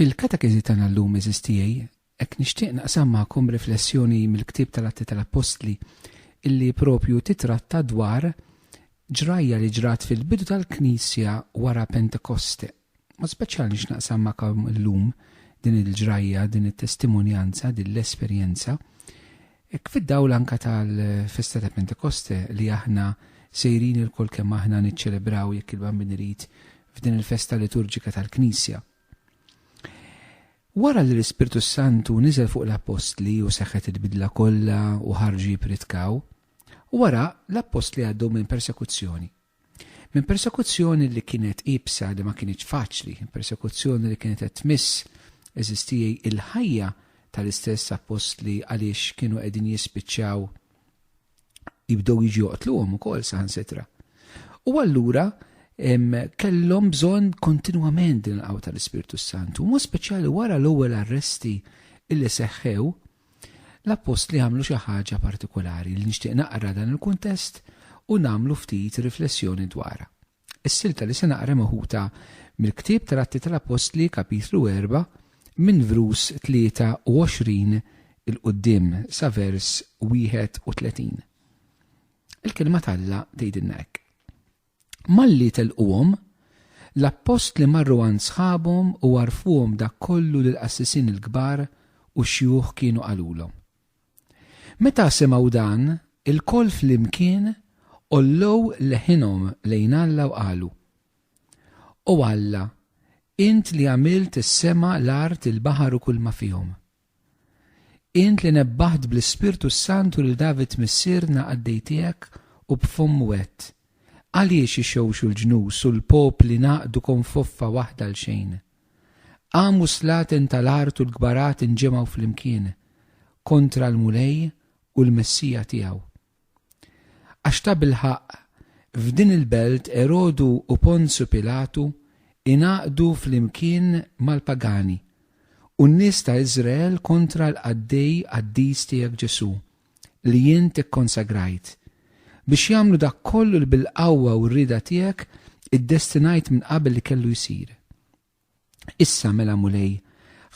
Fil-katekezi tagħna llum eżistijaj, hekk nixtieq naqsam magħkom riflessjoni mill-ktieb tal-Atti tal-Apostli illi propju titratta dwar ġrajja li ġrat fil-bidu tal-Knisja wara Pentekoste. Ma speċjali naqsam magħkom illum din il-ġrajja, din it-testimonjanza, din l-esperjenza, hekk fid-dawl anke tal-festa ta' Pentekoste li aħna sejrin il-kol kemm aħna niċċelebraw jekk il-Bambin irid f'din il-festa liturġika tal-Knisja. Wara li l-Ispirtu Santu niżel fuq l-Apostli u seħħet il-bidla kollha u ħarġu jipritkaw, wara l-Apostli għaddew minn persekuzzjoni. Minn persekuzzjoni li kienet ibsa li ma kienx faċli, persekuzzjoni li kienet qed tmiss eżistijaj il-ħajja tal-istess Apostli għaliex kienu qegħdin jispiċċaw jibdew jiġu joqtluhom ukoll saħansitra. U allura kellhom bżonn kontinwament din il-qawwa tal-Ispirtu Santu. Mod speċjali wara l-ewwel arresti illi seħħew, l-Apostli għamlu xi ħaġa partikolari li nixtieq naqra dan il-kuntest u nagħmlu ftit riflessjoni dwarha. Is-silta li se naqra meħuta mill-ktieb tal-Atti tal-Apostli kapitlu 4 minn vrus 23 il-qudiem sa vers 31. Il-kelma Alla tgħidilna hekk. Malli telquhom, l-Apostli marru għand sħabhom u għarfuhom dak kollu li l-qassisin il-kbar u x-xjugħ kienu qalulhom. Meta semgħu dan, il-koll flimkien ollow leħinhom lejn Alla u qalu: O Alla, int li għamilt is-sema, l-art, il-baħar u kull ma fihom. Int li nebbaħt bl-Ispirtu Santu lil David missierna għaddejtiek u b'fomm wett. Għaliex ixxewxu l-ġnus u l-popli naqdu konfoffa waħda l-xejn. Għamu slaten tal-art u l-gbarat inġemaw fl-imkien kontra l-mulej u l-messija tiegħu. Għax ta' bil-ħaq f'din il-belt Erodu u Ponzu Pilatu inaqdu fl-imkien mal-pagani u n-nies ta' Iżrael kontra l-qaddej qaddis tiegħek Ġesu li jien tikkonsagrajt biex jagħmlu dak kollu li bil-qawwa u r-rieda tiegħek iddestinajt minn qabel li kellu jsir. Issa mela mulej,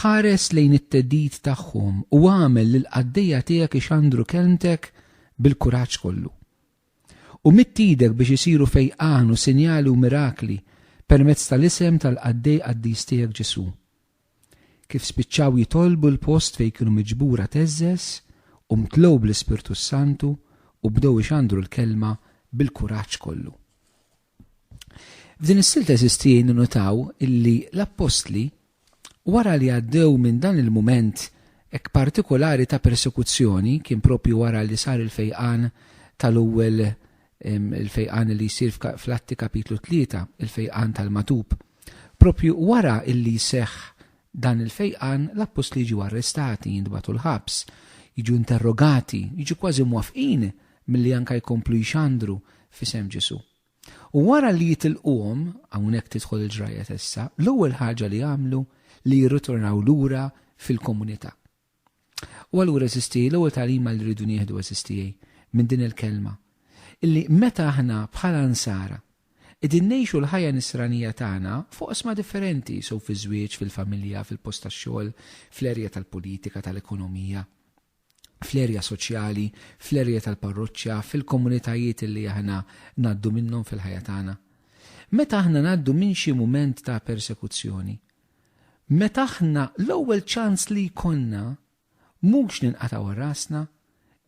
ħares lejn it-teddid tagħhom u għamel lil qaddejja tiegħek ixandru kelmtek bil-kuraġġ kollu. U mittidek biex isiru fejqan u sinjali u mirakli permezz tal-isem tal-qaddej qaddis tiegħek Ġesu. Kif spiċċaw jitolbu l-post fejn kienu miġbura teżżes u mtlow bl-Ispirtu Santu u bdew ixandru l-kelma bil-kuraġġ kollu. F'din is-silta eżistijaj ninnotaw illi l-Apostli wara li għaddew minn dan il-mument hekk partikolari ta' persekuzzjoni kien propju wara li sar il-fejqan tal-ewwel il-fejqan li jsir fl-Atti kapitlu 3, il-fejqan tal-Matub. Propju wara illi seħħ dan il-fejqan l-Apostli jiġu arrestati, jintbagħtu l-ħabs, jiġu interrogati, jiġu kważi mwafqin milli anke jkomplu jxandru f'isem Ġesu. U wara li jitilquhom hawnhekk tidħol il-ġrajja issa, l-ewwel ħaġa li għamlu li jirritornaw lura fil-komunità. U allura eżistijaj l-ewwel tagħlima li rridu nieħdu eżistijaj minn din il-kelma illi meta aħna bħala nsara qegħdin ngħixu l-ħajja nisranija tagħna fuq isma differenti, sew fiż-żwieġ, fil-familja, fil-post tax-xogħol, fl-erja tal-politika, tal-ekonomija, fl-erja soċjali, fl-erja tal-parroċċja, fil-komunitajiet li aħna ngħaddu minnhom fil-ħajja tagħna. Meta aħna ngħaddu minn xi mument ta' persekuzzjoni, meta aħna l-ewwel ċans li jkollna mhux ninqatgħu rasna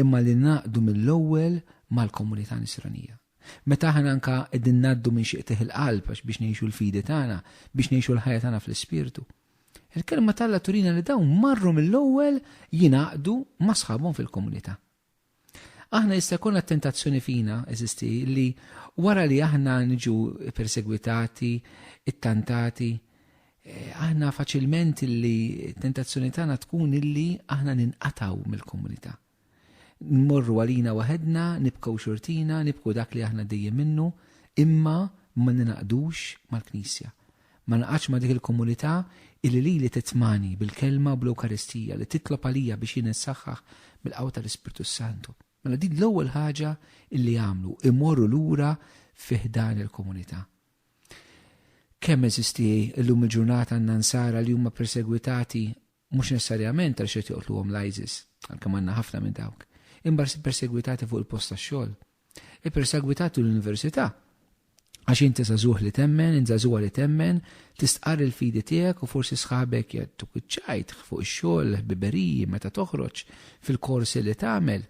imma li ngħaqdu mill-ewwel mal-komunità nisranija. Meta aħna anke qegħdin ngħaddu minn xi qtieħ il-qalb biex ngħixu l-fidi tagħna, biex ngħixu l-ħajja tagħna fl-ispirtu. Il-kelma Alla turina li dawn marru mill-ewwel jingħaqdu ma' sħabhom fil-komunità. Aħna jista' jkollna tentazzjoni fina eżisti li wara li aħna niġu persegwitati, ittantati, aħna faċilment li tentazzjoni tagħna tkun illi aħna ninqataw mill-komunità. Nmorru għalina waħedna, nibqgħu xurtina, nibqgħu dak li aħna dejjem minnu, imma ma ninaqdux mal-Knisja. Ma naqgħodx ma' dik il-komunità illi li titmani bil-kelma u bl-Ewkaristija li titlob għalija biex jien insaħħaħ bil-qawwa tal-Ispirtu Santu. Mela din l-ewwel ħaġa illi jagħmlu imorru lura fih dan il-komunità. kemm eżisti llum il-ġurnata għandna nsara li huma persegwitati mhux necessarjament għal xed joqtluhom l-ISIS, għalkemm għandna ħafna minn dawk. Imma persegwitati fuq il-post tax-xogħol. Persegwitati l-università. Għax inti żagħżugħ li temmen, inżagħżugha li temmen, tistqar il-fidi tiegħek u forsi sħabek jagħtuk iċ-ċajt fuq ix-xogħol, biberiji meta toħroġ fil-korsi li tagħmel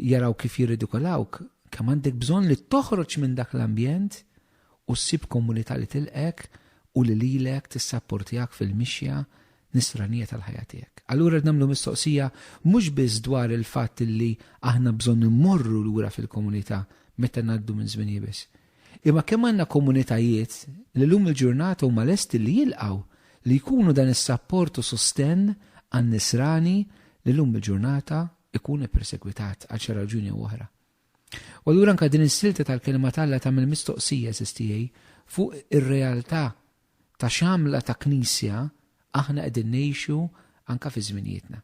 jaraw kif jirridikolawk, kemm għandek bżonn li toħroġ minn dak l-ambjent u ssib komunità li tilqek u li lilek tissapportijak fil-mixja nisranija tal-ħajja tiegħek. Allura nagħmlu mistoqsija mhux biss dwar il-fatt li aħna bżonn immorru lura fil-komunità meta ngħaddu minn żmien jibes. Imma kemm għandna komunitajiet li llum il-ġurnata huma lesti li jilqgħu li jkunu dan is-sapport u sostenn għan-nisrani li llum il-ġurnata ikun ippersegwitat għal xi raġuni oħra. U allura anke din is-silta tal-kelma tagħla tagħmel mistoqsija sistijej fuq ir-realtà ta' xamla ta' knisja aħna qegħdin ngħixu anke fi żminijietna.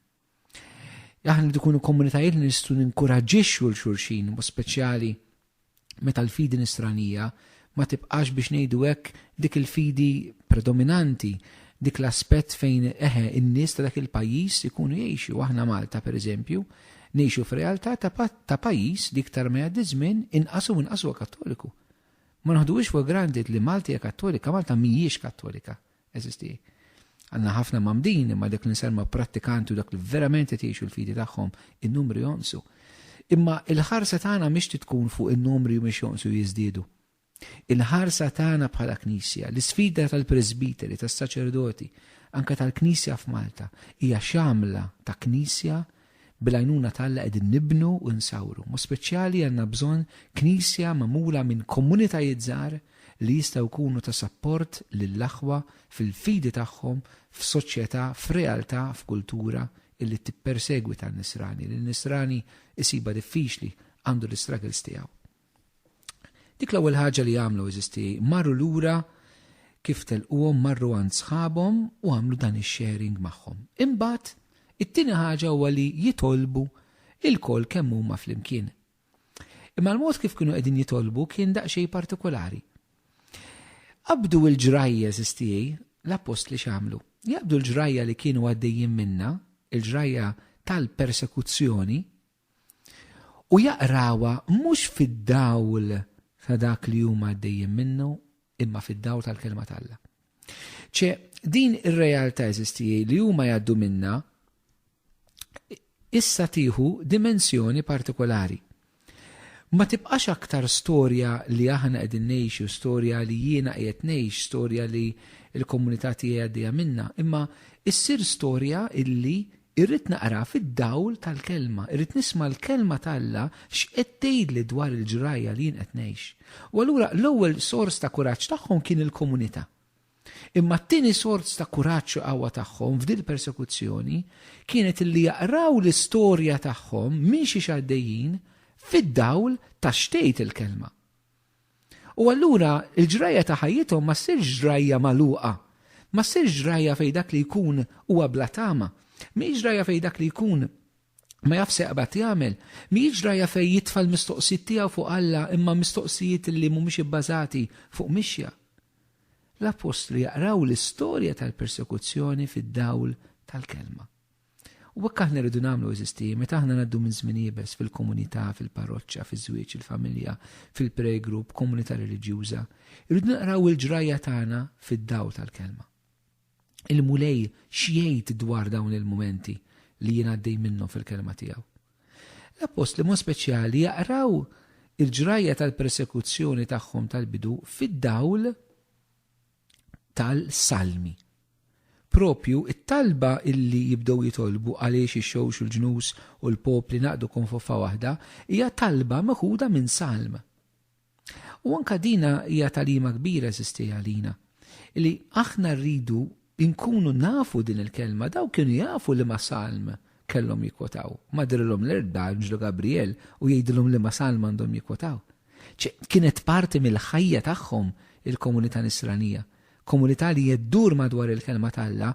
Aħna li ikunu komunitajiet li nistgħu ninkoraġġixxu l xulxin, u speċjali meta l-fidi nisranija ma tibqax biex ngħidu hekk dik il-fidi predominanti, dik l-aspett fejn in-nies ta' dak il-pajjiż ikunu jgħixu. Aħna Malta pereżempju ngħixu f'realtà ta' pajjiż li iktar ma jgħaddi żmien inqas u inqas huwa Kattoliku. Ma naħduhiex fuq granted li Malta hija Kattolika, Malta mhijiex Kattolika. Eżisti. Għandna ħafna mamdin imma dak li nsemma prattikanti u dak li verament qed jgħixu l-fidi tagħhom in-numri jonqsu. Imma il-ħarsa tagħna mhix tkun fuq in-numri mhux jonqsu jiżdiedu. Il-ħarsa tagħna bħala Knisja, l-isfida tal-Presbiteri, tas-saċerdoti, anke tal-Knisja f'Malta hija xamla ta' Knisja bil-għajnuna tal-Alla qegħdin nibnu u nsawru. Mu speċjali għandna bżonn Knisja magħmula minn komunitajiet żgħar li jistgħu jkunu ta' sapport lill-aħwa fil-fidi tagħhom f'soċjetà, f'realtà, f'kultura illi tippersegwita n-nisrani. L-nisrani isiba diffiċli għandu l-struggles tiegħu. Dik l-ewwel ħaġa li għamlu eżisti marru lura kif telquhom marru għand sħabhom u għamlu dan ix-sharing magħhom. Imbagħad it-tieni ħaġa huwa li jitolbu il-kol kemm huma flimkien. Imma l-mod kif kienu qegħdin jitolbu kien daqsxejn partikolari. Qabdu l-ġrajja eżistijej l-apostli x'għamlu. Jaqbdu l-ġrajja li kienu għaddejjin minna, il-ġrajja tal-persekuzzjoni, u jaqrawa mhux fid-dawl ta' dak li huma għaddejjin minnu, imma fid-dawl tal-kelma tagħlla. Din ir-realtà eżistijej li huma jgħaddu minna issa tieħu dimensjoni partikolari. Ma tibqax aktar storja li aħna qegħdin ngħixu, storja li jiena qiegħed ngħix, storja li l-komunità tiegħi għaddejja minna, imma issir storja illi irrid naqra fid-dawl tal-kelma, irrid nisma' l-kelma tagħlla x'qed tgħidli dwar il-ġrajja li jien qed ngħix. U allura l-ewwel sors ta' kuraġġ tagħhom kien il-komunità. Imma t-tieni sors ta' kuraġġ u qawwa tagħhom f'din persekuzzjoni kienet illi jaqraw l-istorja tagħhom minn xi għaddejjin fid-dawl ta' xtejt il-kelma. U allura il-ġrajja ta' ħajjithom ma ssirx ġrajja magħluqa, ma ssirx ġrajja fejn dak li jkun huwa bla tama, mhix ġrajja fejn dak li jkun ma jaf seqbad jagħmel, mhix ġrajja fejn jitfal mistoqsijiet tiegħu fuq Alla imma mistoqsijiet li mhumiex ibbażati fuq mixja. L-apostli jaqraw l-istorja tal-persekuzzjoni fid-dawl tal-kelma. U hekk aħna rridu nagħmlu eżisti, meta aħna ngħaddu minn żmien jibes fil-komunità, fil-parroċċa, fiż-żwieġ, il-familja, fil-playgroup, komunità reliġjuża, irridu naqraw il-ġrajja tagħna fid-dawl tal-kelma. Il-mulej x'jgħid dwar dawn il-mumenti li jien għaddej minnhom fil-kelma tiegħu. L-apostli mod speċjali jaqraw il-ġrajja tal-persekuzzjoni tagħhom tal-bidu fid-dawl tal-salmi. Propju it-talba illi jibdew jitolbu għaliex ix-xewx u l-ġnus u l-popli naqdu konfofa waħda hija talba meħuda minn salm. U anke dina hija talima kbira eżisti għalina illi aħna rridu inkunu nafu din il-kelma, daw kienu jafu li ma salm kellhom jikwotaw. Ma dirilhom l-erba' Anġlu Gabriel u jgħidilhom li ma salm għandhom jikwotaw. Kienet parti mill-ħajja tagħhom il-komunità nisranija. Komunità li jeddur madwar il-kelma tagħlla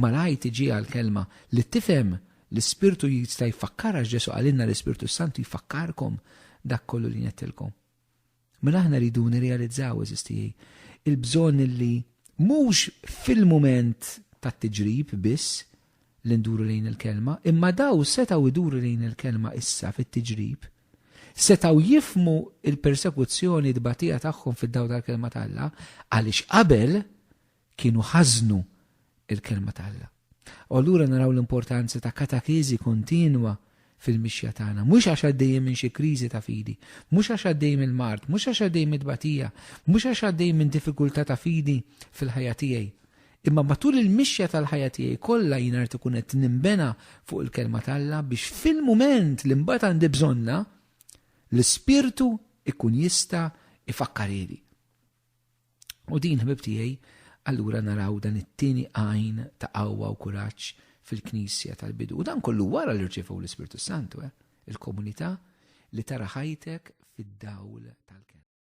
malaj tiġi għal-kelma li tifhem l-Ispirtu jista' jfakkar għax Ġesu għalilna l-Ispirtu Santu jfakkarkom dak kollu li nettilkom. Mela aħna rridu nirrealizzaw eżistijej il-bżonn li mhux fil-mument tat-tiġrib biss li nduru lejn il-kelma, imma daw setaw iduru lejn il-kelma issa fit-tiġrib, setaw jifmu il-persekuzzjoni d-batija tagħhom fid-daw tal-kelma tal-Alla għaliex qabel kienu ħażnu il-kelma tal-Alla. U allura naraw l-importanza ta' katakezi kontinwa fil-mixja tagħna, mhux għax għaddejjem minn xi kriżi ta' fidi, mhux għax għaddejjem il-mart, mhux għax għaddejjem id-batija, mhux għax għaddejjem minn diffikultà ta' fidi fil-ħajja tiegħi. Imma matul il-mixja tal-ħajja tiegħi kollha jien rid ikun qed nimbena fuq il-kelma tal-Alla biex fil-mument li mbagħad għandi bżonna l-ispirtu ikun jista' ifakkarili. U din ħbib tiegħi allura naraw dan it-tieni għajn ta' qawwa u kuraġġ fil-Knisja tal-bidu. U dan kollu wara li rċevew l-Ispirtu Santu, il-komunità li tara ħajtek fid-dawl tal-kelma.